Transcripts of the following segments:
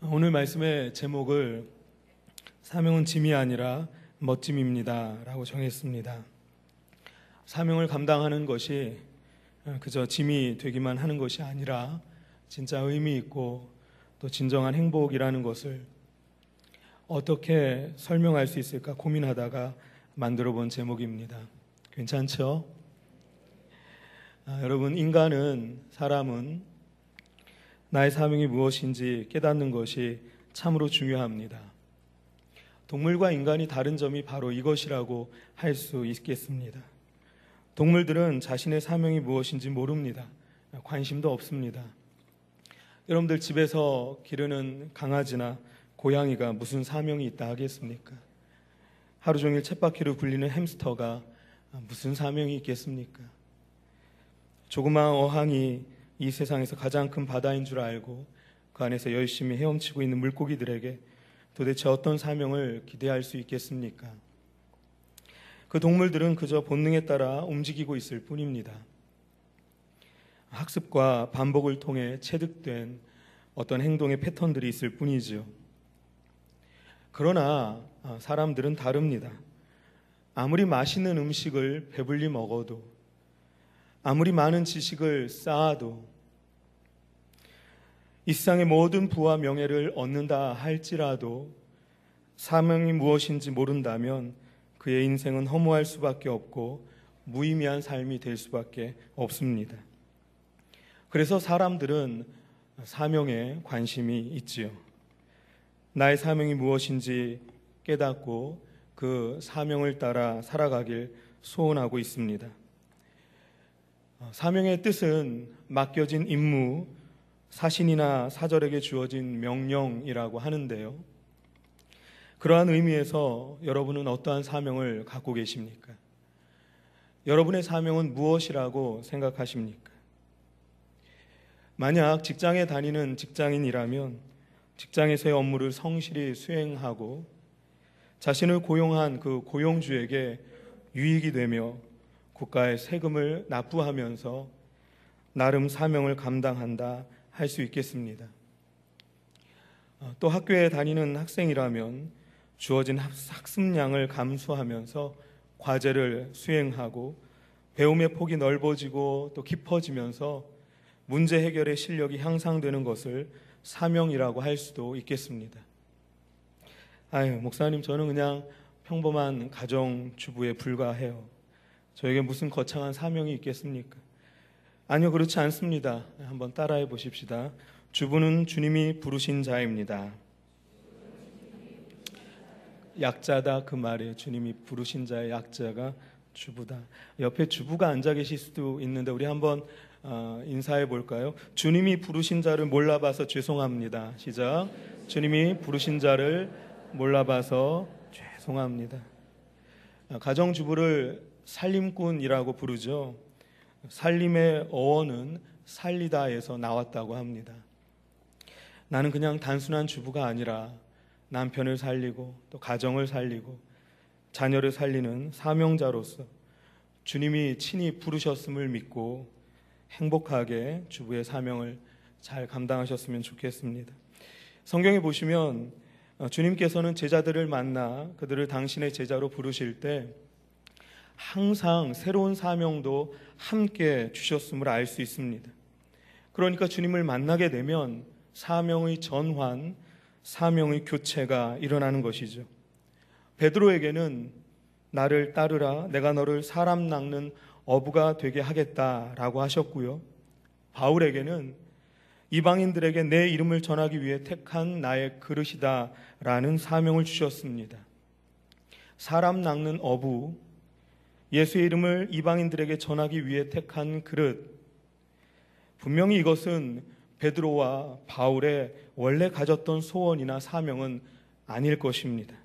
오늘 말씀의 제목을 사명은 짐이 아니라 멋짐입니다 라고 정했습니다. 사명을 감당하는 것이 그저 짐이 되기만 하는 것이 아니라 진짜 의미 있고 또 진정한 행복이라는 것을 어떻게 설명할 수 있을까 고민하다가 만들어 본 제목입니다. 괜찮죠? 여러분, 사람은 나의 사명이 무엇인지 깨닫는 것이 참으로 중요합니다. 동물과 인간이 다른 점이 바로 이것이라고 할 수 있겠습니다. 동물들은 자신의 사명이 무엇인지 모릅니다. 관심도 없습니다. 여러분들 집에서 기르는 강아지나 고양이가 무슨 사명이 있다 하겠습니까? 하루 종일 쳇바퀴로 굴리는 햄스터가 무슨 사명이 있겠습니까? 조그마한 어항이 이 세상에서 가장 큰 바다인 줄 알고 그 안에서 열심히 헤엄치고 있는 물고기들에게 도대체 어떤 사명을 기대할 수 있겠습니까? 그 동물들은 그저 본능에 따라 움직이고 있을 뿐입니다. 학습과 반복을 통해 체득된 어떤 행동의 패턴들이 있을 뿐이지요. 그러나 사람들은 다릅니다. 아무리 맛있는 음식을 배불리 먹어도, 아무리 많은 지식을 쌓아도, 이 세상의 모든 부와 명예를 얻는다 할지라도 사명이 무엇인지 모른다면 그의 인생은 허무할 수밖에 없고 무의미한 삶이 될 수밖에 없습니다. 그래서 사람들은 사명에 관심이 있지요. 나의 사명이 무엇인지 깨닫고 그 사명을 따라 살아가길 소원하고 있습니다. 사명의 뜻은 맡겨진 임무, 사신이나 사절에게 주어진 명령이라고 하는데요. 그러한 의미에서 여러분은 어떠한 사명을 갖고 계십니까? 여러분의 사명은 무엇이라고 생각하십니까? 만약 직장에 다니는 직장인이라면 직장에서의 업무를 성실히 수행하고 자신을 고용한 그 고용주에게 유익이 되며 국가의 세금을 납부하면서 나름 사명을 감당한다 할 수 있겠습니다. 또 학교에 다니는 학생이라면 주어진 학습량을 감수하면서 과제를 수행하고 배움의 폭이 넓어지고 또 깊어지면서 문제 해결의 실력이 향상되는 것을 사명이라고 할 수도 있겠습니다. 목사님, 저는 그냥 평범한 가정주부에 불과해요. 저에게 무슨 거창한 사명이 있겠습니까? 아니요, 그렇지 않습니다. 한번 따라해 보십시다. 주부는 주님이 부르신 자입니다. 약자다, 그 말이에요. 주님이 부르신 자의 약자가 주부다. 옆에 주부가 앉아 계실 수도 있는데 우리 한번 인사해 볼까요? 주님이 부르신 자를 몰라봐서 죄송합니다. 시작. 주님이 부르신 자를 몰라봐서 죄송합니다. 가정주부를 살림꾼이라고 부르죠. 살림의 어원은 살리다에서 나왔다고 합니다. 나는 그냥 단순한 주부가 아니라 남편을 살리고 또 가정을 살리고 자녀를 살리는 사명자로서 주님이 친히 부르셨음을 믿고 행복하게 주부의 사명을 잘 감당하셨으면 좋겠습니다. 성경에 보시면 주님께서는 제자들을 만나 그들을 당신의 제자로 부르실 때 항상 새로운 사명도 함께 주셨음을 알 수 있습니다. 그러니까 주님을 만나게 되면 사명의 전환, 사명의 교체가 일어나는 것이죠. 베드로에게는 나를 따르라, 내가 너를 사람 낚는 어부가 되게 하겠다라고 하셨고요. 바울에게는 이방인들에게 내 이름을 전하기 위해 택한 나의 그릇이다라는 사명을 주셨습니다. 사람 낚는 어부, 예수의 이름을 이방인들에게 전하기 위해 택한 그릇. 분명히 이것은 베드로와 바울의 원래 가졌던 소원이나 사명은 아닐 것입니다.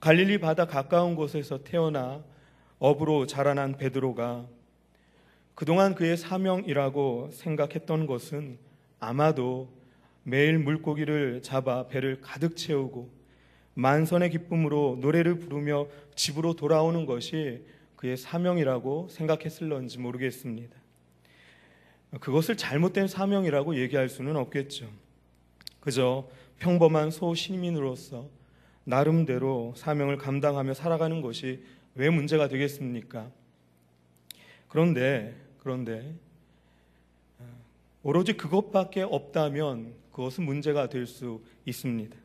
갈릴리 바다 가까운 곳에서 태어나 어부로 자라난 베드로가 그동안 그의 사명이라고 생각했던 것은 아마도 매일 물고기를 잡아 배를 가득 채우고 만선의 기쁨으로 노래를 부르며 집으로 돌아오는 것이 그의 사명이라고 생각했을런지 모르겠습니다. 그것을 잘못된 사명이라고 얘기할 수는 없겠죠. 그저 평범한 소시민으로서 나름대로 사명을 감당하며 살아가는 것이 왜 문제가 되겠습니까? 그런데 오로지 그것밖에 없다면 그것은 문제가 될 수 있습니다.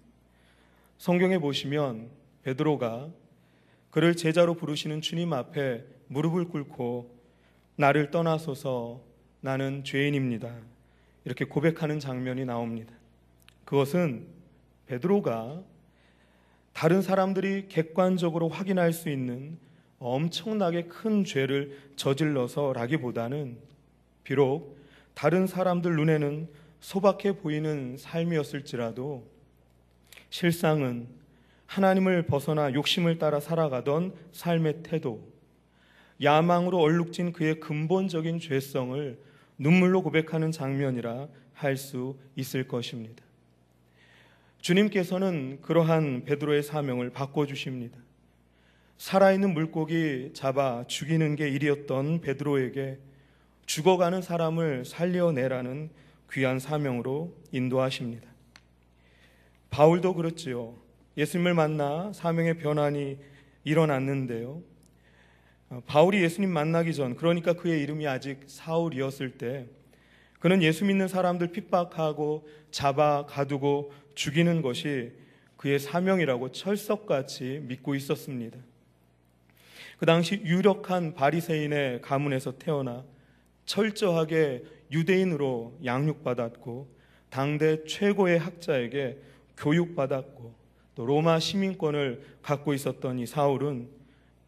성경에 보시면 베드로가 그를 제자로 부르시는 주님 앞에 무릎을 꿇고 나를 떠나소서 나는 죄인입니다, 이렇게 고백하는 장면이 나옵니다. 그것은 베드로가 다른 사람들이 객관적으로 확인할 수 있는 엄청나게 큰 죄를 저질러서라기보다는 비록 다른 사람들 눈에는 소박해 보이는 삶이었을지라도 실상은 하나님을 벗어나 욕심을 따라 살아가던 삶의 태도, 야망으로 얼룩진 그의 근본적인 죄성을 눈물로 고백하는 장면이라 할 수 있을 것입니다. 주님께서는 그러한 베드로의 사명을 바꿔주십니다. 살아있는 물고기 잡아 죽이는 게 일이었던 베드로에게 죽어가는 사람을 살려내라는 귀한 사명으로 인도하십니다. 바울도 그렇지요. 예수님을 만나 사명의 변환이 일어났는데요, 바울이 예수님 만나기 전, 그러니까 그의 이름이 아직 사울이었을 때 그는 예수 믿는 사람들 핍박하고 잡아 가두고 죽이는 것이 그의 사명이라고 철석같이 믿고 있었습니다. 그 당시 유력한 바리새인의 가문에서 태어나 철저하게 유대인으로 양육받았고 당대 최고의 학자에게 교육받았고 또 로마 시민권을 갖고 있었던 이 사울은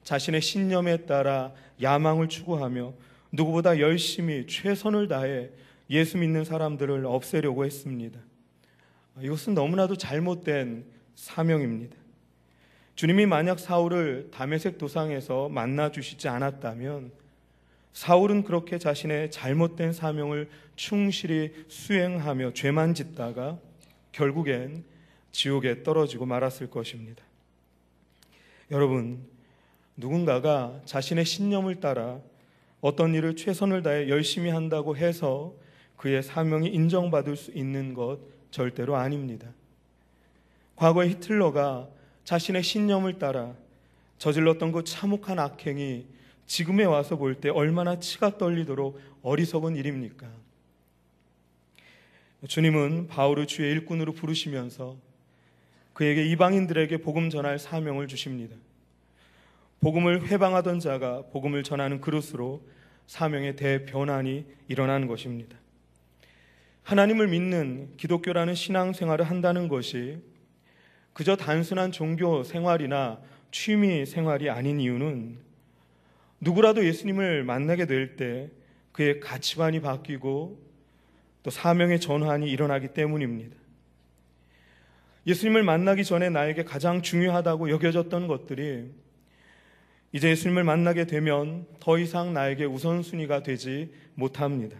자신의 신념에 따라 야망을 추구하며 누구보다 열심히 최선을 다해 예수 믿는 사람들을 없애려고 했습니다. 이것은 너무나도 잘못된 사명입니다. 주님이 만약 사울을 다메섹 도상에서 만나 주시지 않았다면 사울은 그렇게 자신의 잘못된 사명을 충실히 수행하며 죄만 짓다가 결국엔 지옥에 떨어지고 말았을 것입니다. 여러분, 누군가가 자신의 신념을 따라 어떤 일을 최선을 다해 열심히 한다고 해서 그의 사명이 인정받을 수 있는 것 절대로 아닙니다. 과거에 히틀러가 자신의 신념을 따라 저질렀던 그 참혹한 악행이 지금에 와서 볼 때 얼마나 치가 떨리도록 어리석은 일입니까? 주님은 바울을 주의 일꾼으로 부르시면서 그에게 이방인들에게 복음 전할 사명을 주십니다. 복음을 회방하던 자가 복음을 전하는 그릇으로 사명의 대변환이 일어나는 것입니다. 하나님을 믿는 기독교라는 신앙생활을 한다는 것이 그저 단순한 종교 생활이나 취미 생활이 아닌 이유는 누구라도 예수님을 만나게 될 때 그의 가치관이 바뀌고 또 사명의 전환이 일어나기 때문입니다. 예수님을 만나기 전에 나에게 가장 중요하다고 여겨졌던 것들이 이제 예수님을 만나게 되면 더 이상 나에게 우선순위가 되지 못합니다.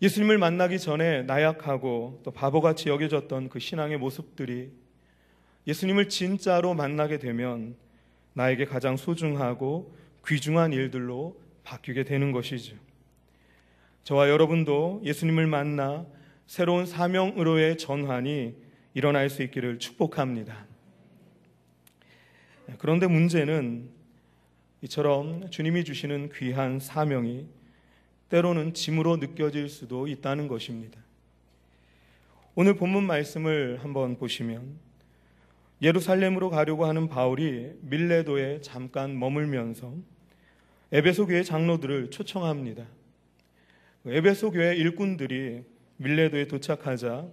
예수님을 만나기 전에 나약하고 또 바보같이 여겨졌던 그 신앙의 모습들이 예수님을 진짜로 만나게 되면 나에게 가장 소중하고 귀중한 일들로 바뀌게 되는 것이죠. 저와 여러분도 예수님을 만나 새로운 사명으로의 전환이 일어날 수 있기를 축복합니다. 그런데 문제는 이처럼 주님이 주시는 귀한 사명이 때로는 짐으로 느껴질 수도 있다는 것입니다. 오늘 본문 말씀을 한번 보시면 예루살렘으로 가려고 하는 바울이 밀레도에 잠깐 머물면서 에베소 교회 장로들을 초청합니다. 에베소 교회 일꾼들이 밀레도에 도착하자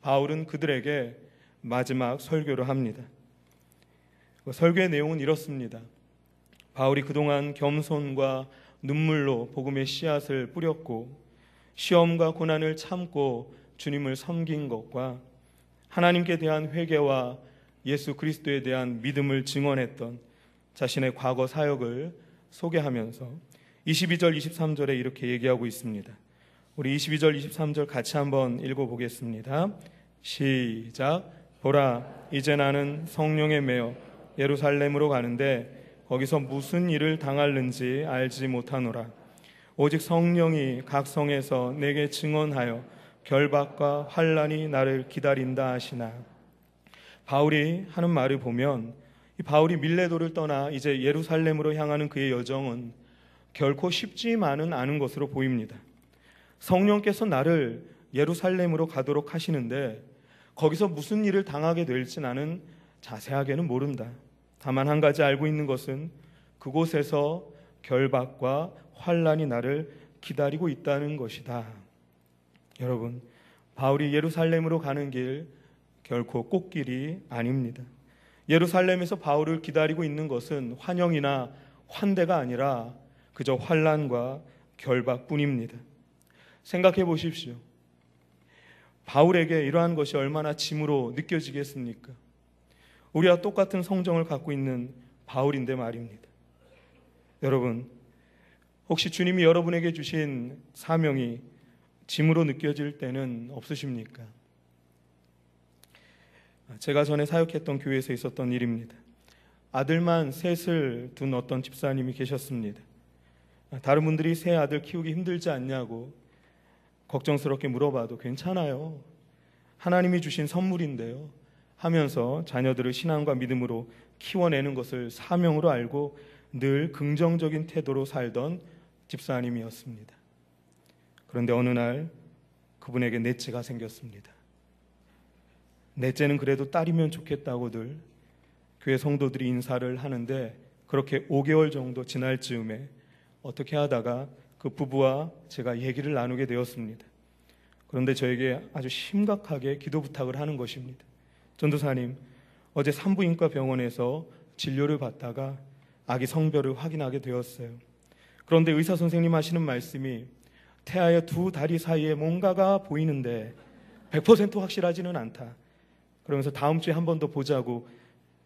바울은 그들에게 마지막 설교를 합니다. 설교의 내용은 이렇습니다. 바울이 그동안 겸손과 눈물로 복음의 씨앗을 뿌렸고 시험과 고난을 참고 주님을 섬긴 것과 하나님께 대한 회개와 예수 그리스도에 대한 믿음을 증언했던 자신의 과거 사역을 소개하면서 22절 23절에 이렇게 얘기하고 있습니다. 우리 22절 23절 같이 한번 읽어보겠습니다. 시작. 보라, 이제 나는 성령에 매여 예루살렘으로 가는데 거기서 무슨 일을 당할는지 알지 못하노라. 오직 성령이 각 성에서 내게 증언하여 결박과 환난이 나를 기다린다 하시나. 바울이 하는 말을 보면 이 바울이 밀레도를 떠나 이제 예루살렘으로 향하는 그의 여정은 결코 쉽지만은 않은 것으로 보입니다. 성령께서 나를 예루살렘으로 가도록 하시는데 거기서 무슨 일을 당하게 될지 나는 자세하게는 모른다. 다만 한 가지 알고 있는 것은 그곳에서 결박과 환난이 나를 기다리고 있다는 것이다. 여러분, 바울이 예루살렘으로 가는 길 결코 꽃길이 아닙니다. 예루살렘에서 바울을 기다리고 있는 것은 환영이나 환대가 아니라 그저 환난과 결박뿐입니다. 생각해 보십시오. 바울에게 이러한 것이 얼마나 짐으로 느껴지겠습니까? 우리와 똑같은 성정을 갖고 있는 바울인데 말입니다. 여러분, 혹시 주님이 여러분에게 주신 사명이 짐으로 느껴질 때는 없으십니까? 제가 전에 사역했던 교회에서 있었던 일입니다. 아들만 셋을 둔 어떤 집사님이 계셨습니다. 다른 분들이 새 아들 키우기 힘들지 않냐고 걱정스럽게 물어봐도 괜찮아요, 하나님이 주신 선물인데요 하면서 자녀들을 신앙과 믿음으로 키워내는 것을 사명으로 알고 늘 긍정적인 태도로 살던 집사님이었습니다. 그런데 어느 날 그분에게 넷째가 생겼습니다. 넷째는 그래도 딸이면 좋겠다고들 교회 성도들이 인사를 하는데 그렇게 5개월 정도 지날 즈음에 어떻게 하다가 그 부부와 제가 얘기를 나누게 되었습니다. 그런데 저에게 아주 심각하게 기도 부탁을 하는 것입니다. 전도사님, 어제 산부인과 병원에서 진료를 받다가 아기 성별을 확인하게 되었어요. 그런데 의사 선생님 하시는 말씀이 태아의 두 다리 사이에 뭔가가 보이는데 100% 확실하지는 않다. 그러면서 다음 주에 한 번 더 보자고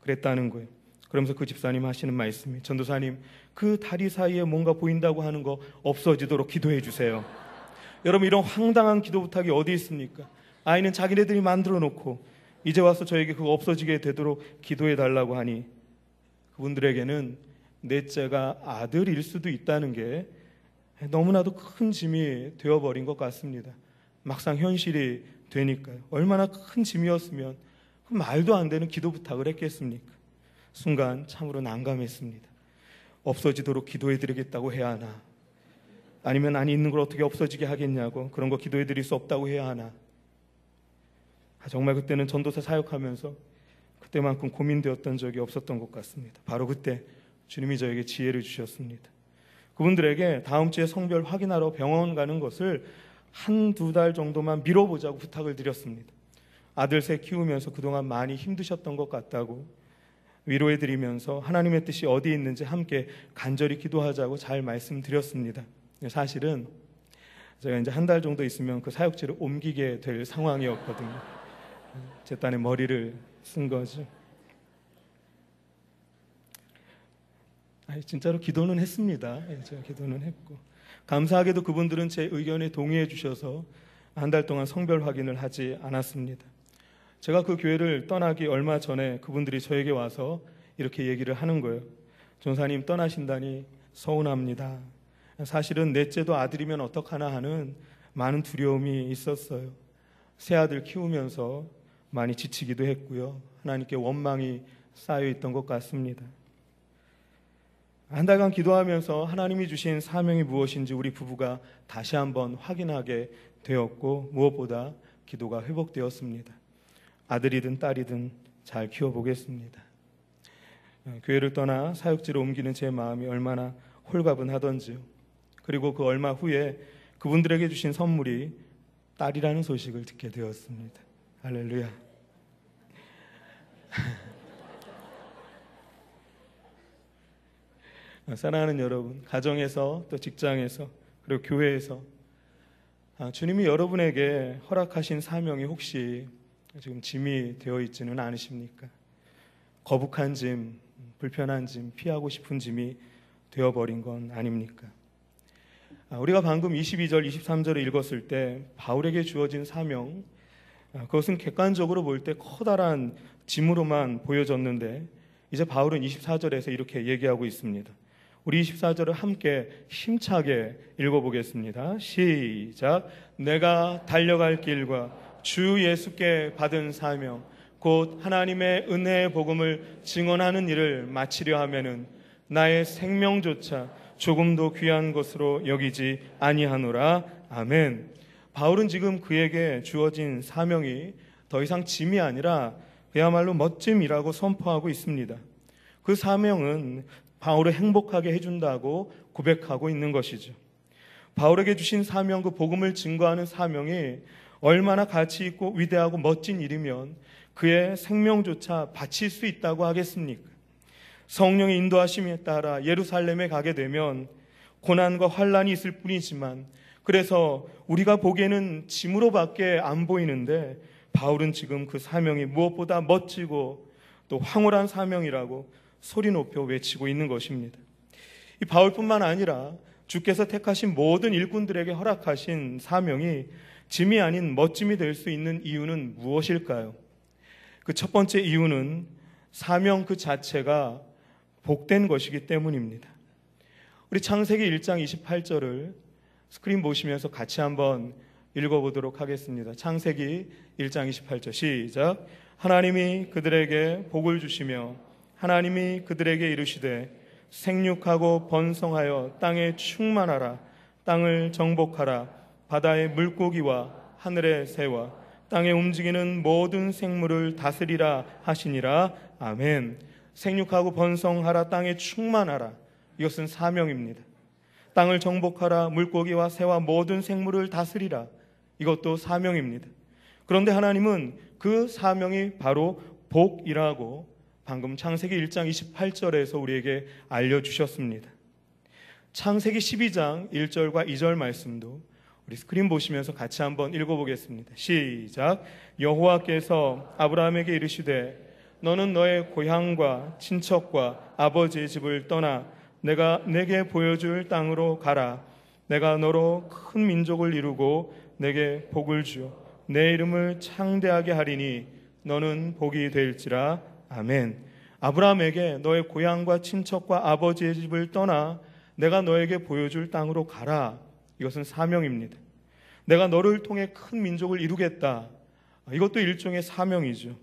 그랬다는 거예요. 그러면서 그 집사님 하시는 말씀이, 전도사님, 그 다리 사이에 뭔가 보인다고 하는 거 없어지도록 기도해 주세요. 여러분, 이런 황당한 기도 부탁이 어디 있습니까? 아이는 자기네들이 만들어 놓고 이제 와서 저에게 그거 없어지게 되도록 기도해 달라고 하니 그분들에게는 넷째가 아들일 수도 있다는 게 너무나도 큰 짐이 되어버린 것 같습니다. 막상 현실이 되니까요. 얼마나 큰 짐이었으면 그 말도 안 되는 기도 부탁을 했겠습니까? 순간 참으로 난감했습니다. 없어지도록 기도해드리겠다고 해야 하나? 아니면 안에 있는 걸 어떻게 없어지게 하겠냐고, 그런 거 기도해드릴 수 없다고 해야 하나? 정말 그때는 전도사 사역하면서 그때만큼 고민되었던 적이 없었던 것 같습니다. 바로 그때 주님이 저에게 지혜를 주셨습니다. 그분들에게 다음 주에 성별 확인하러 병원 가는 것을 1-2달 정도만 미뤄보자고 부탁을 드렸습니다. 아들 셋 키우면서 그동안 많이 힘드셨던 것 같다고 위로해드리면서 하나님의 뜻이 어디에 있는지 함께 간절히 기도하자고 잘 말씀드렸습니다. 사실은 제가 이제 1달 정도 있으면 그 사역지를 옮기게 될 상황이었거든요. 제 딴에 머리를 쓴 거죠. 진짜로 기도는 했습니다. 제가 기도는 했고, 감사하게도 그분들은 제 의견에 동의해 주셔서 1달 동안 성별 확인을 하지 않았습니다. 제가 그 교회를 떠나기 얼마 전에 그분들이 저에게 와서 이렇게 얘기를 하는 거예요. 전사님 떠나신다니 서운합니다. 사실은 넷째도 아들이면 어떡하나 하는 많은 두려움이 있었어요. 새 아들 키우면서 많이 지치기도 했고요. 하나님께 원망이 쌓여 있던 것 같습니다. 1달간 기도하면서 하나님이 주신 사명이 무엇인지 우리 부부가 다시 한번 확인하게 되었고, 무엇보다 기도가 회복되었습니다. 아들이든 딸이든 잘 키워보겠습니다. 교회를 떠나 사역지로 옮기는 제 마음이 얼마나 홀가분하던지요. 그리고 그 얼마 후에 그분들에게 주신 선물이 딸이라는 소식을 듣게 되었습니다. 할렐루야. 사랑하는 여러분, 가정에서 또 직장에서 그리고 교회에서 주님이 여러분에게 허락하신 사명이 혹시 지금 짐이 되어 있지는 않으십니까? 거북한 짐, 불편한 짐, 피하고 싶은 짐이 되어버린 건 아닙니까? 우리가 방금 22절, 23절을 읽었을 때 바울에게 주어진 사명, 그것은 객관적으로 볼 때 커다란 짐으로만 보여졌는데 이제 바울은 24절에서 이렇게 얘기하고 있습니다. 우리 24절을 함께 힘차게 읽어보겠습니다. 시작. 내가 달려갈 길과 주 예수께 받은 사명 곧 하나님의 은혜의 복음을 증언하는 일을 마치려 하면은 나의 생명조차 조금도 귀한 것으로 여기지 아니하노라. 아멘. 바울은 지금 그에게 주어진 사명이 더 이상 짐이 아니라 그야말로 멋짐이라고 선포하고 있습니다. 그 사명은 바울을 행복하게 해준다고 고백하고 있는 것이죠. 바울에게 주신 사명, 그 복음을 증거하는 사명이 얼마나 가치 있고 위대하고 멋진 일이면 그의 생명조차 바칠 수 있다고 하겠습니까? 성령의 인도하심에 따라 예루살렘에 가게 되면 고난과 환난이 있을 뿐이지만, 그래서 우리가 보기에는 짐으로밖에 안 보이는데 바울은 지금 그 사명이 무엇보다 멋지고 또 황홀한 사명이라고 소리 높여 외치고 있는 것입니다. 이 바울뿐만 아니라 주께서 택하신 모든 일꾼들에게 허락하신 사명이 짐이 아닌 멋짐이 될 수 있는 이유는 무엇일까요? 그 첫 번째 이유는 사명 그 자체가 복된 것이기 때문입니다. 우리 창세기 1장 28절을 스크린 보시면서 같이 한번 읽어보도록 하겠습니다. 창세기 1장 28절 시작. 하나님이 그들에게 복을 주시며 하나님이 그들에게 이르시되 생육하고 번성하여 땅에 충만하라. 땅을 정복하라. 바다의 물고기와 하늘의 새와 땅에 움직이는 모든 생물을 다스리라 하시니라. 아멘. 생육하고 번성하라. 땅에 충만하라. 이것은 사명입니다. 땅을 정복하라. 물고기와 새와 모든 생물을 다스리라. 이것도 사명입니다. 그런데 하나님은 그 사명이 바로 복이라고 방금 창세기 1장 28절에서 우리에게 알려주셨습니다. 창세기 12장 1절과 2절 말씀도 우리 스크린 보시면서 같이 한번 읽어보겠습니다. 시작. 여호와께서 아브라함에게 이르시되 너는 너의 고향과 친척과 아버지의 집을 떠나 내가 내게 보여줄 땅으로 가라. 내가 너로 큰 민족을 이루고 내게 복을 주어 내 이름을 창대하게 하리니 너는 복이 될지라. 아멘. 아브라함에게 너의 고향과 친척과 아버지의 집을 떠나 내가 너에게 보여줄 땅으로 가라. 이것은 사명입니다. 내가 너를 통해 큰 민족을 이루겠다. 이것도 일종의 사명이죠.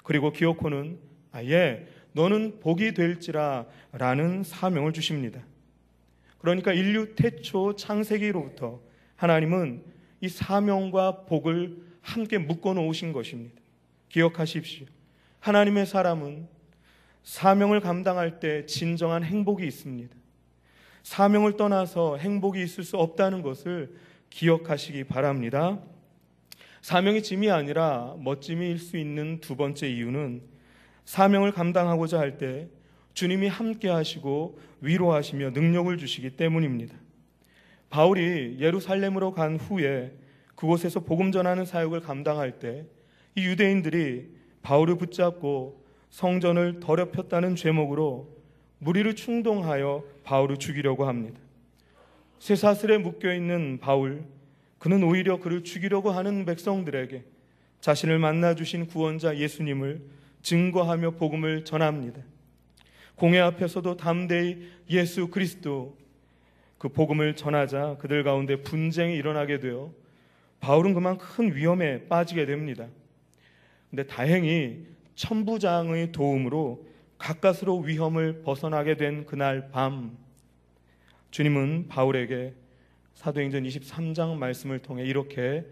그리고 기어코는 아예 너는 복이 될지라 라는 사명을 주십니다. 그러니까 인류 태초 창세기로부터 하나님은 이 사명과 복을 함께 묶어 놓으신 것입니다. 기억하십시오. 하나님의 사람은 사명을 감당할 때 진정한 행복이 있습니다. 사명을 떠나서 행복이 있을 수 없다는 것을 기억하시기 바랍니다. 사명이 짐이 아니라 멋짐일 수 있는 두 번째 이유는 사명을 감당하고자 할 때 주님이 함께 하시고 위로하시며 능력을 주시기 때문입니다. 바울이 예루살렘으로 간 후에 그곳에서 복음 전하는 사역을 감당할 때 이 유대인들이 바울을 붙잡고 성전을 더럽혔다는 죄목으로 무리를 충동하여 바울을 죽이려고 합니다. 쇠사슬에 묶여있는 바울, 그는 오히려 그를 죽이려고 하는 백성들에게 자신을 만나주신 구원자 예수님을 증거하며 복음을 전합니다. 공회 앞에서도 담대히 예수 그리스도 그 복음을 전하자 그들 가운데 분쟁이 일어나게 되어 바울은 그만 큰 위험에 빠지게 됩니다. 근데 다행히 천부장의 도움으로 가까스로 위험을 벗어나게 된 그날 밤, 주님은 바울에게 사도행전 23장 말씀을 통해 이렇게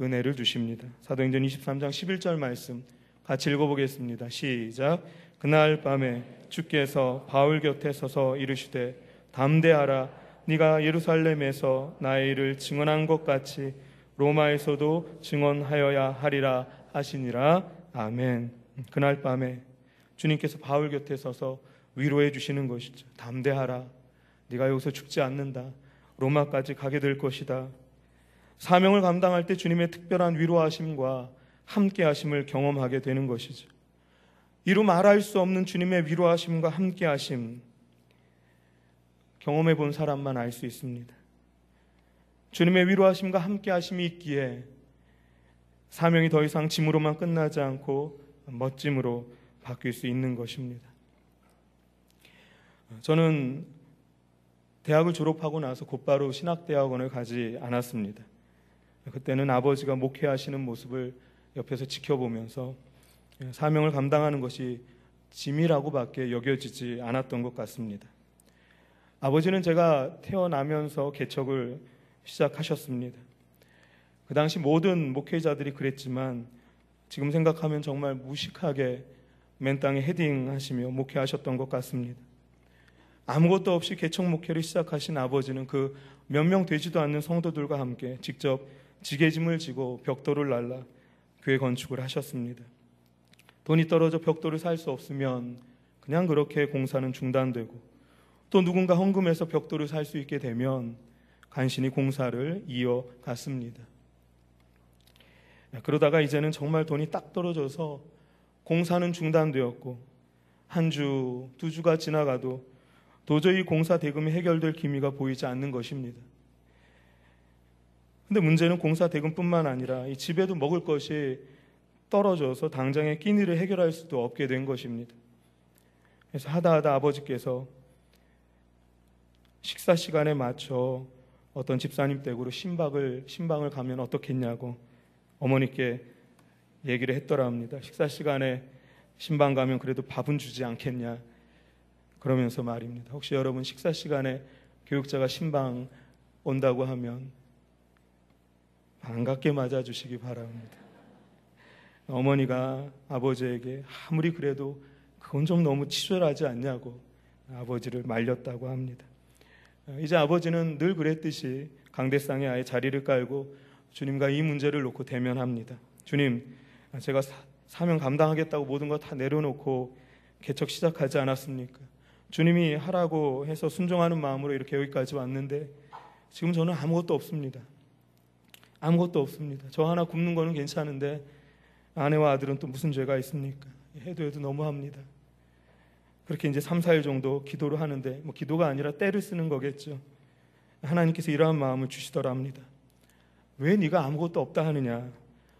은혜를 주십니다. 사도행전 23장 11절 말씀 같이 읽어보겠습니다. 시작. 그날 밤에 주께서 바울 곁에 서서 이르시되 담대하라. 네가 예루살렘에서 나의 일을 증언한 것 같이 로마에서도 증언하여야 하리라 하시니라. 아멘. 그날 밤에 주님께서 바울 곁에 서서 위로해 주시는 것이죠. 담대하라. 네가 여기서 죽지 않는다. 로마까지 가게 될 것이다. 사명을 감당할 때 주님의 특별한 위로하심과 함께하심을 경험하게 되는 것이죠. 이루 말할 수 없는 주님의 위로하심과 함께하심, 경험해 본 사람만 알 수 있습니다. 주님의 위로하심과 함께하심이 있기에 사명이 더 이상 짐으로만 끝나지 않고 멋짐으로 바뀔 수 있는 것입니다. 저는 대학을 졸업하고 나서 곧바로 신학대학원을 가지 않았습니다. 그때는 아버지가 목회하시는 모습을 옆에서 지켜보면서 사명을 감당하는 것이 짐이라고밖에 여겨지지 않았던 것 같습니다. 아버지는 제가 태어나면서 개척을 시작하셨습니다. 그 당시 모든 목회자들이 그랬지만 지금 생각하면 정말 무식하게 맨 땅에 헤딩하시며 목회하셨던 것 같습니다. 아무것도 없이 개척 목회를 시작하신 아버지는 그 몇 명 되지도 않는 성도들과 함께 직접 지게짐을 지고 벽돌을 날라 교회 건축을 하셨습니다. 돈이 떨어져 벽돌을 살 수 없으면 그냥 그렇게 공사는 중단되고, 또 누군가 헌금해서 벽돌을 살 수 있게 되면 간신히 공사를 이어갔습니다. 그러다가 이제는 정말 돈이 딱 떨어져서 공사는 중단되었고, 한 주, 두 주가 지나가도 도저히 공사 대금이 해결될 기미가 보이지 않는 것입니다. 근데 문제는 공사 대금뿐만 아니라 이 집에도 먹을 것이 떨어져서 당장의 끼니를 해결할 수도 없게 된 것입니다. 그래서 하다 아버지께서 식사 시간에 맞춰 어떤 집사님 댁으로 신방을 가면 어떻겠냐고 어머니께 얘기를 했더라 합니다. 식사 시간에 신방 가면 그래도 밥은 주지 않겠냐, 그러면서 말입니다. 혹시 여러분 식사 시간에 교육자가 신방 온다고 하면 반갑게 맞아주시기 바랍니다. 어머니가 아버지에게 아무리 그래도 그건 좀 너무 치졸하지 않냐고 아버지를 말렸다고 합니다. 이제 아버지는 늘 그랬듯이 강대상에 아예 자리를 깔고 주님과 이 문제를 놓고 대면합니다. 주님, 제가 사명 감당하겠다고 모든 거 다 내려놓고 개척 시작하지 않았습니까? 주님이 하라고 해서 순종하는 마음으로 이렇게 여기까지 왔는데 지금 저는 아무것도 없습니다. 아무것도 없습니다. 저 하나 굶는 거는 괜찮은데 아내와 아들은 또 무슨 죄가 있습니까? 해도 너무합니다. 그렇게 이제 3, 4일 정도 기도를 하는데, 기도가 아니라 때를 쓰는 거겠죠. 하나님께서 이러한 마음을 주시더라 합니다. 왜 네가 아무것도 없다 하느냐?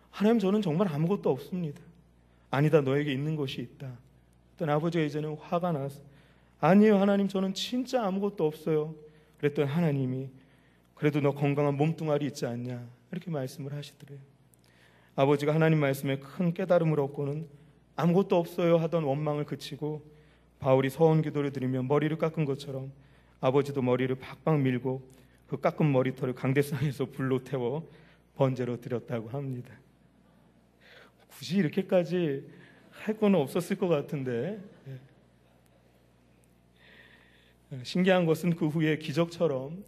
하나님, 저는 정말 아무것도 없습니다. 아니다, 너에게 있는 것이 있다. 그랬더니 아버지가 이제는 화가 나서, 아니에요 하나님, 저는 진짜 아무것도 없어요. 그랬더니 하나님이, 그래도 너 건강한 몸뚱아리 있지 않냐, 이렇게 말씀을 하시더래요. 아버지가 하나님 말씀에 큰 깨달음을 얻고는 아무것도 없어요 하던 원망을 그치고 바울이 서원 기도를 드리며 머리를 깎은 것처럼 아버지도 머리를 박박 밀고 그 깎은 머리털을 강대상에서 불로 태워 번제로 드렸다고 합니다. 굳이 이렇게까지 할 건 없었을 것 같은데, 신기한 것은 그 후에 기적처럼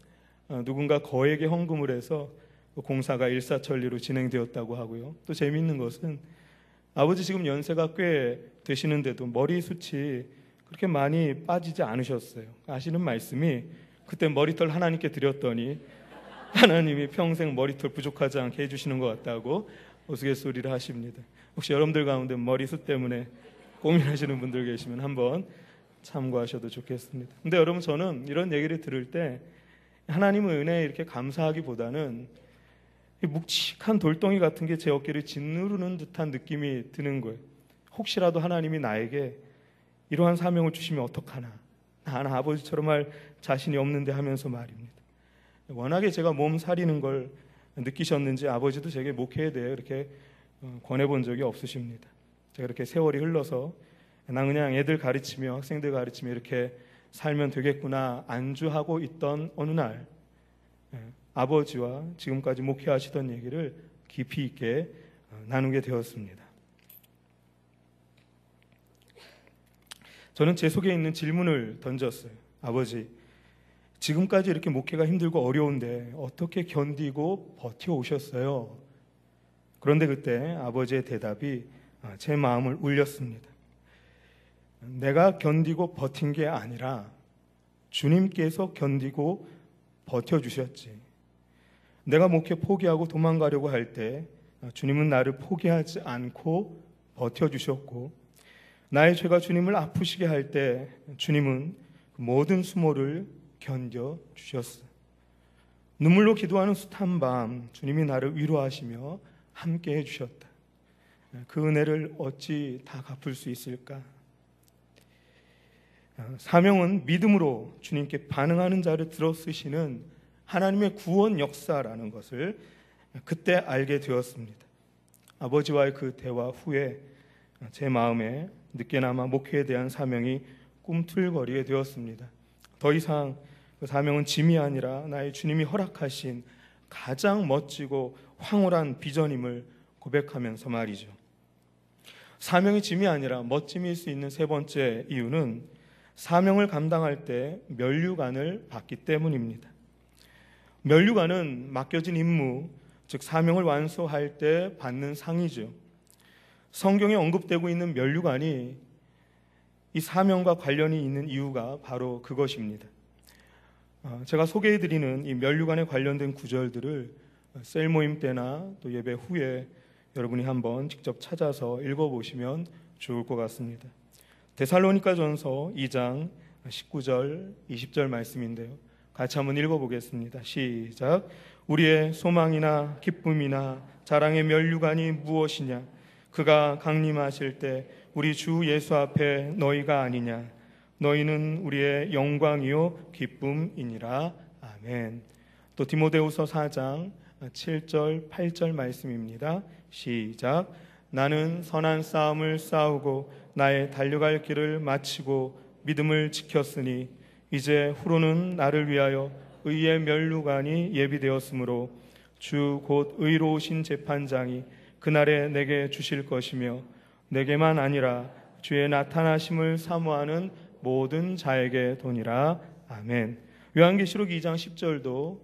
누군가 거액의 헌금을 해서 공사가 일사천리로 진행되었다고 하고요. 또 재미있는 것은 아버지 지금 연세가 꽤 되시는데도 머리숱이 그렇게 많이 빠지지 않으셨어요. 아시는 말씀이, 그때 머리털 하나님께 드렸더니 하나님이 평생 머리털 부족하지 않게 해주시는 것 같다고 우스갯소리를 하십니다. 혹시 여러분들 가운데 머리숱 때문에 고민하시는 분들 계시면 한번 참고하셔도 좋겠습니다. 근데 여러분, 저는 이런 얘기를 들을 때 하나님의 은혜에 이렇게 감사하기보다는 묵직한 돌덩이 같은 게 제 어깨를 짓누르는 듯한 느낌이 드는 거예요. 혹시라도 하나님이 나에게 이러한 사명을 주시면 어떡하나, 나는 아버지처럼 할 자신이 없는데 하면서 말입니다. 워낙에 제가 몸 사리는 걸 느끼셨는지 아버지도 제게 목회에 대해 이렇게 권해본 적이 없으십니다. 제가 이렇게 세월이 흘러서 나 그냥 애들 가르치며 학생들 가르치며 이렇게 살면 되겠구나 안주하고 있던 어느 날 아버지와 지금까지 목회하시던 얘기를 깊이 있게 나누게 되었습니다. 저는 제 속에 있는 질문을 던졌어요. 아버지, 지금까지 이렇게 목회가 힘들고 어려운데 어떻게 견디고 버텨오셨어요? 그런데 그때 아버지의 대답이 제 마음을 울렸습니다. 내가 견디고 버틴 게 아니라 주님께서 견디고 버텨주셨지. 내가 목회 포기하고 도망가려고 할 때 주님은 나를 포기하지 않고 버텨주셨고, 나의 죄가 주님을 아프시게 할 때 주님은 모든 수모를 견뎌주셨어. 눈물로 기도하는 숱한 밤 주님이 나를 위로하시며 함께 해주셨다. 그 은혜를 어찌 다 갚을 수 있을까? 사명은 믿음으로 주님께 반응하는 자를 들어쓰시는 하나님의 구원 역사라는 것을 그때 알게 되었습니다. 아버지와의 그 대화 후에 제 마음에 늦게나마 목회에 대한 사명이 꿈틀거리게 되었습니다. 더 이상 그 사명은 짐이 아니라 나의 주님이 허락하신 가장 멋지고 황홀한 비전임을 고백하면서 말이죠. 사명이 짐이 아니라 멋짐일 수 있는 세 번째 이유는 사명을 감당할 때 면류관을 받기 때문입니다. 면류관은 맡겨진 임무, 즉 사명을 완수할 때 받는 상이죠. 성경에 언급되고 있는 면류관이 이 사명과 관련이 있는 이유가 바로 그것입니다. 제가 소개해드리는 이 면류관에 관련된 구절들을 셀 모임 때나 또 예배 후에 여러분이 한번 직접 찾아서 읽어보시면 좋을 것 같습니다. 데살로니가전서 2장 19절 20절 말씀인데요, 같이 한번 읽어보겠습니다. 시작. 우리의 소망이나 기쁨이나 자랑의 면류관이 무엇이냐? 그가 강림하실 때 우리 주 예수 앞에 너희가 아니냐? 너희는 우리의 영광이요 기쁨이니라. 아멘. 또 디모데후서 4장 7절 8절 말씀입니다. 시작. 나는 선한 싸움을 싸우고 나의 달려갈 길을 마치고 믿음을 지켰으니 이제 후로는 나를 위하여 의의 면류관이 예비되었으므로 주 곧 의로우신 재판장이 그날에 내게 주실 것이며 내게만 아니라 주의 나타나심을 사모하는 모든 자에게 도니라. 아멘. 요한계시록 2장 10절도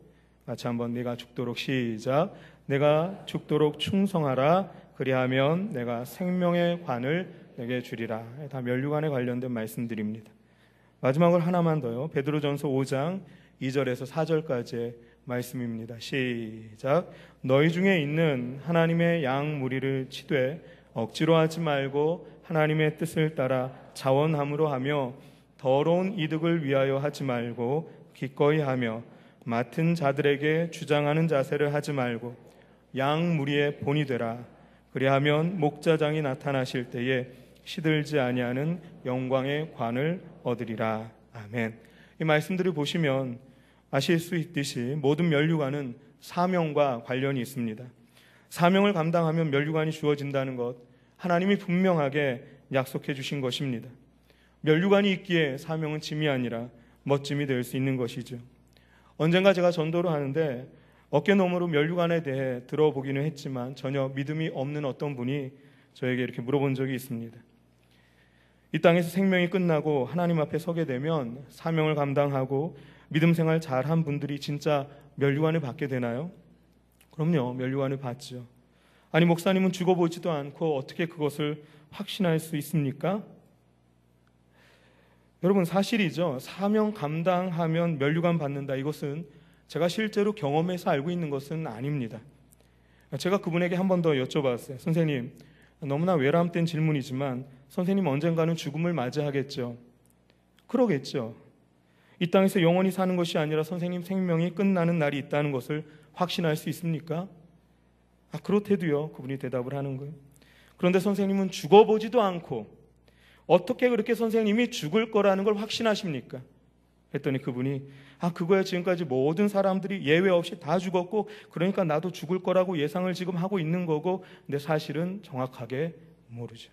같이 한번 내가 죽도록 시작. 내가 죽도록 충성하라. 그리하면 내가 생명의 관을 내게 주리라. 다 면류관에 관련된 말씀들입니다. 마지막으로 하나만 더요. 베드로전서 5장 2절에서 4절까지의 말씀입니다. 시작. 너희 중에 있는 하나님의 양 무리를 치되 억지로 하지 말고 하나님의 뜻을 따라 자원함으로 하며 더러운 이득을 위하여 하지 말고 기꺼이 하며 맡은 자들에게 주장하는 자세를 하지 말고 양 무리의 본이 되라. 그리하면 목자장이 나타나실 때에 시들지 아니하는 영광의 관을 얻으리라. 아멘. 이 말씀들을 보시면 아실 수 있듯이 모든 면류관은 사명과 관련이 있습니다. 사명을 감당하면 면류관이 주어진다는 것, 하나님이 분명하게 약속해 주신 것입니다. 면류관이 있기에 사명은 짐이 아니라 멋짐이 될 수 있는 것이죠. 언젠가 제가 전도를 하는데 어깨너머로 면류관에 대해 들어보기는 했지만 전혀 믿음이 없는 어떤 분이 저에게 이렇게 물어본 적이 있습니다. 이 땅에서 생명이 끝나고 하나님 앞에 서게 되면 사명을 감당하고 믿음 생활 잘한 분들이 진짜 면류관을 받게 되나요? 그럼요, 면류관을 받죠. 아니, 목사님은 죽어보지도 않고 어떻게 그것을 확신할 수 있습니까? 여러분, 사실이죠. 사명 감당하면 면류관 받는다. 이것은 제가 실제로 경험해서 알고 있는 것은 아닙니다. 제가 그분에게 한 번 더 여쭤봤어요. 선생님, 너무나 외람된 질문이지만 선생님 언젠가는 죽음을 맞이하겠죠? 그러겠죠. 이 땅에서 영원히 사는 것이 아니라 선생님 생명이 끝나는 날이 있다는 것을 확신할 수 있습니까? 그렇대도요. 그분이 대답을 하는 거예요. 그런데 선생님은 죽어보지도 않고 어떻게 그렇게 선생님이 죽을 거라는 걸 확신하십니까? 했더니 그분이 그거야 지금까지 모든 사람들이 예외 없이 다 죽었고 그러니까 나도 죽을 거라고 예상을 지금 하고 있는 거고, 근데 사실은 정확하게 모르죠.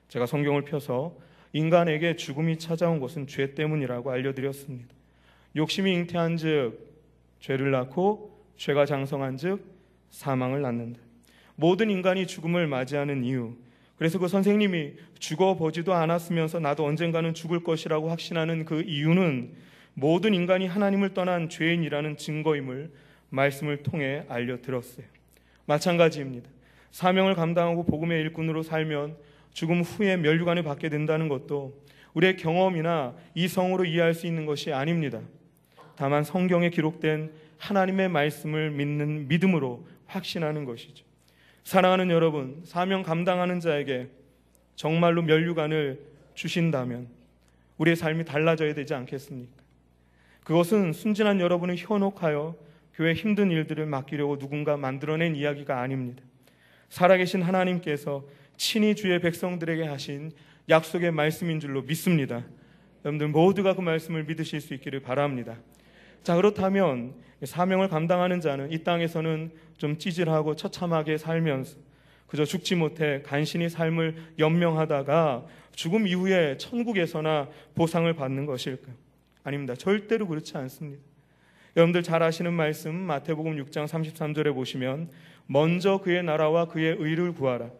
제가 성경을 펴서 인간에게 죽음이 찾아온 것은 죄 때문이라고 알려드렸습니다. 욕심이 잉태한 즉 죄를 낳고 죄가 장성한 즉 사망을 낳는다. 모든 인간이 죽음을 맞이하는 이유, 그래서 그 선생님이 죽어보지도 않았으면서 나도 언젠가는 죽을 것이라고 확신하는 그 이유는 모든 인간이 하나님을 떠난 죄인이라는 증거임을 말씀을 통해 알려드렸어요. 마찬가지입니다. 사명을 감당하고 복음의 일꾼으로 살면 죽음 후에 면류관을 받게 된다는 것도 우리의 경험이나 이성으로 이해할 수 있는 것이 아닙니다. 다만 성경에 기록된 하나님의 말씀을 믿는 믿음으로 확신하는 것이죠. 사랑하는 여러분, 사명 감당하는 자에게 정말로 면류관을 주신다면 우리의 삶이 달라져야 되지 않겠습니까? 그것은 순진한 여러분을 현혹하여 교회 힘든 일들을 맡기려고 누군가 만들어낸 이야기가 아닙니다. 살아계신 하나님께서 친히 주의 백성들에게 하신 약속의 말씀인 줄로 믿습니다. 여러분들 모두가 그 말씀을 믿으실 수 있기를 바랍니다. 자, 그렇다면 사명을 감당하는 자는 이 땅에서는 좀 찌질하고 처참하게 살면서 그저 죽지 못해 간신히 삶을 연명하다가 죽음 이후에 천국에서나 보상을 받는 것일까요? 아닙니다. 절대로 그렇지 않습니다. 여러분들 잘 아시는 말씀 마태복음 6장 33절에 보시면 먼저 그의 나라와 그의 의를 구하라.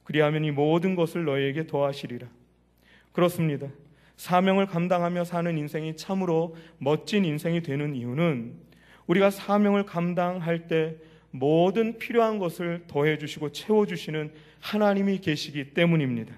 그리하면 이 모든 것을 너희에게 더하시리라. 그렇습니다. 사명을 감당하며 사는 인생이 참으로 멋진 인생이 되는 이유는 우리가 사명을 감당할 때 모든 필요한 것을 더해주시고 채워주시는 하나님이 계시기 때문입니다.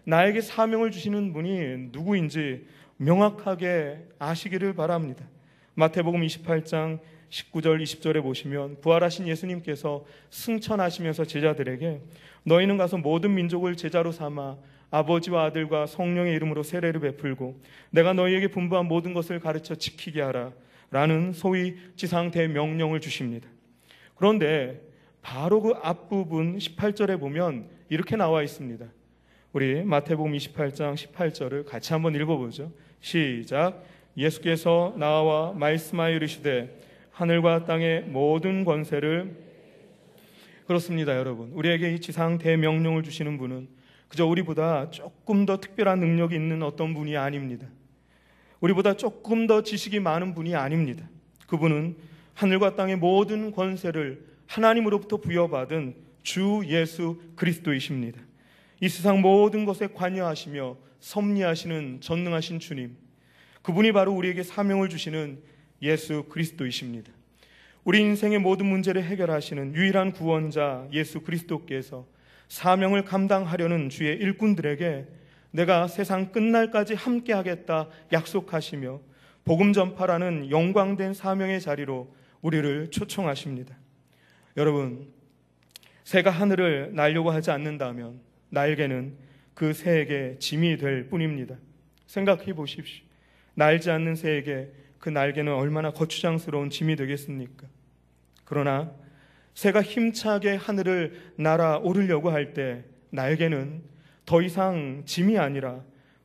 나에게 사명을 주시는 분이 누구인지 명확하게 아시기를 바랍니다. 마태복음 28장 19절 20절에 보시면 부활하신 예수님께서 승천하시면서 제자들에게 너희는 가서 모든 민족을 제자로 삼아 아버지와 아들과 성령의 이름으로 세례를 베풀고 내가 너희에게 분부한 모든 것을 가르쳐 지키게 하라 라는 소위 지상 대명령을 주십니다. 그런데 바로 그 앞부분 18절에 보면 이렇게 나와 있습니다. 우리 마태복음 28장 18절을 같이 한번 읽어보죠. 시작. 예수께서 나와 말씀하여 이르시되 하늘과 땅의 모든 권세를. 그렇습니다, 여러분. 우리에게 이 지상 대명령을 주시는 분은 그저 우리보다 조금 더 특별한 능력이 있는 어떤 분이 아닙니다. 우리보다 조금 더 지식이 많은 분이 아닙니다. 그분은 하늘과 땅의 모든 권세를 하나님으로부터 부여받은 주 예수 그리스도이십니다. 이 세상 모든 것에 관여하시며 섭리하시는 전능하신 주님, 그분이 바로 우리에게 사명을 주시는 예수 그리스도이십니다. 우리 인생의 모든 문제를 해결하시는 유일한 구원자 예수 그리스도께서 사명을 감당하려는 주의 일꾼들에게 내가 세상 끝날까지 함께하겠다 약속하시며 복음 전파라는 영광된 사명의 자리로 우리를 초청하십니다. 여러분, 새가 하늘을 날려고 하지 않는다면 날개는 그 새에게 짐이 될 뿐입니다. 생각해 보십시오. 날지 않는 새에게 그 날개는 얼마나 거추장스러운 짐이 되겠습니까? 그러나 새가 힘차게 하늘을 날아오르려고 할 때 날개는 더 이상 짐이 아니라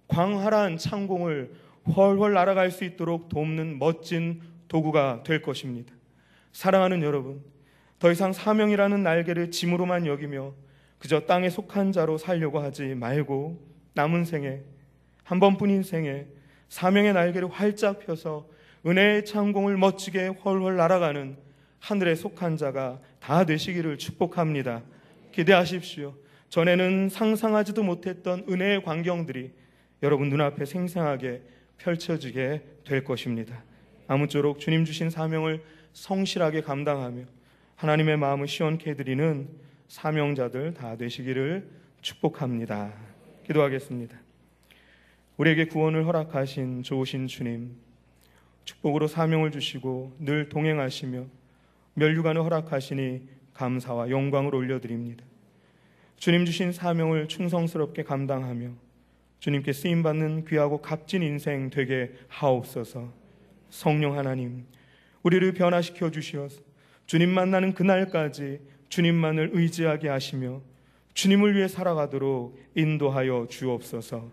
광활한 창공을 훨훨 날아갈 수 있도록 돕는 멋진 도구가 될 것입니다. 사랑하는 여러분, 더 이상 사명이라는 날개를 짐으로만 여기며 그저 땅에 속한 자로 살려고 하지 말고 남은 생에, 한 번뿐인 생에 사명의 날개를 활짝 펴서 은혜의 창공을 멋지게 훨훨 날아가는 하늘에 속한 자가 다 되시기를 축복합니다. 기대하십시오. 전에는 상상하지도 못했던 은혜의 광경들이 여러분 눈앞에 생생하게 펼쳐지게 될 것입니다. 아무쪼록 주님 주신 사명을 성실하게 감당하며 하나님의 마음을 시원케 해드리는 사명자들 다 되시기를 축복합니다. 기도하겠습니다. 우리에게 구원을 허락하신 좋으신 주님, 축복으로 사명을 주시고 늘 동행하시며 멸류관을 허락하시니 감사와 영광을 올려드립니다. 주님 주신 사명을 충성스럽게 감당하며 주님께 쓰임받는 귀하고 값진 인생 되게 하옵소서. 성령 하나님, 우리를 변화시켜 주시어서 주님 만나는 그날까지 주님만을 의지하게 하시며 주님을 위해 살아가도록 인도하여 주옵소서.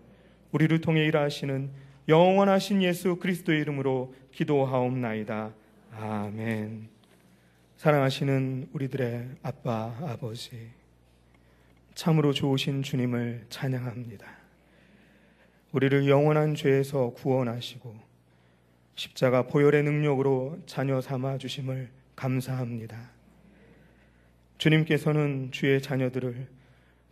우리를 통해 일하시는 영원하신 예수 그리스도의 이름으로 기도하옵나이다. 아멘. 사랑하시는 우리들의 아빠, 아버지, 참으로 좋으신 주님을 찬양합니다. 우리를 영원한 죄에서 구원하시고 십자가 보혈의 능력으로 자녀 삼아 주심을 감사합니다. 주님께서는 주의 자녀들을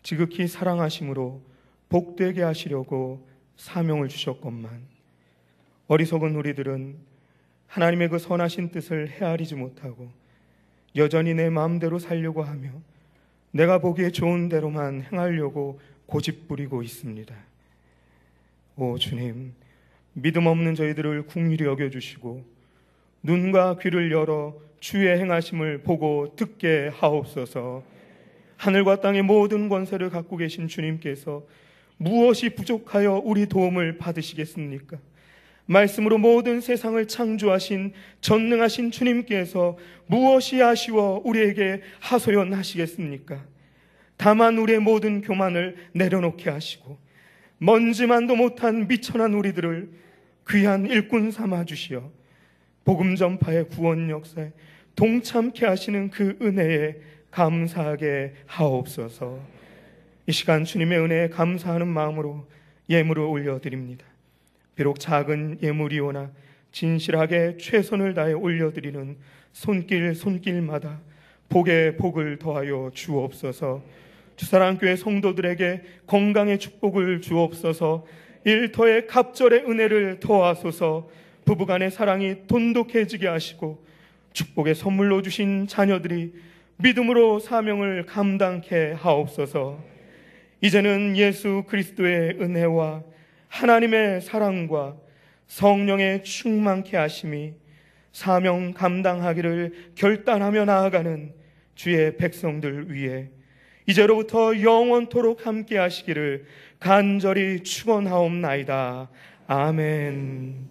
지극히 사랑하심으로 복되게 하시려고 사명을 주셨건만 어리석은 우리들은 하나님의 그 선하신 뜻을 헤아리지 못하고 여전히 내 마음대로 살려고 하며 내가 보기에 좋은 대로만 행하려고 고집부리고 있습니다. 오 주님, 믿음 없는 저희들을 긍휼히 여겨주시고 눈과 귀를 열어 주의 행하심을 보고 듣게 하옵소서. 하늘과 땅의 모든 권세를 갖고 계신 주님께서 무엇이 부족하여 우리 도움을 받으시겠습니까? 말씀으로 모든 세상을 창조하신 전능하신 주님께서 무엇이 아쉬워 우리에게 하소연하시겠습니까? 다만 우리의 모든 교만을 내려놓게 하시고 먼지만도 못한 미천한 우리들을 귀한 일꾼 삼아 주시어 복음 전파의 구원 역사에 동참케 하시는 그 은혜에 감사하게 하옵소서. 이 시간 주님의 은혜에 감사하는 마음으로 예물을 올려드립니다. 비록 작은 예물이오나 진실하게 최선을 다해 올려드리는 손길마다 복에 복을 더하여 주옵소서. 주사랑교회 성도들에게 건강의 축복을 주옵소서. 일터의 갑절의 은혜를 더하소서. 부부간의 사랑이 돈독해지게 하시고 축복의 선물로 주신 자녀들이 믿음으로 사명을 감당케 하옵소서. 이제는 예수 그리스도의 은혜와 하나님의 사랑과 성령의 충만케 하심이 사명 감당하기를 결단하며 나아가는 주의 백성들 위해 이제로부터 영원토록 함께 하시기를 간절히 축원하옵나이다. 아멘.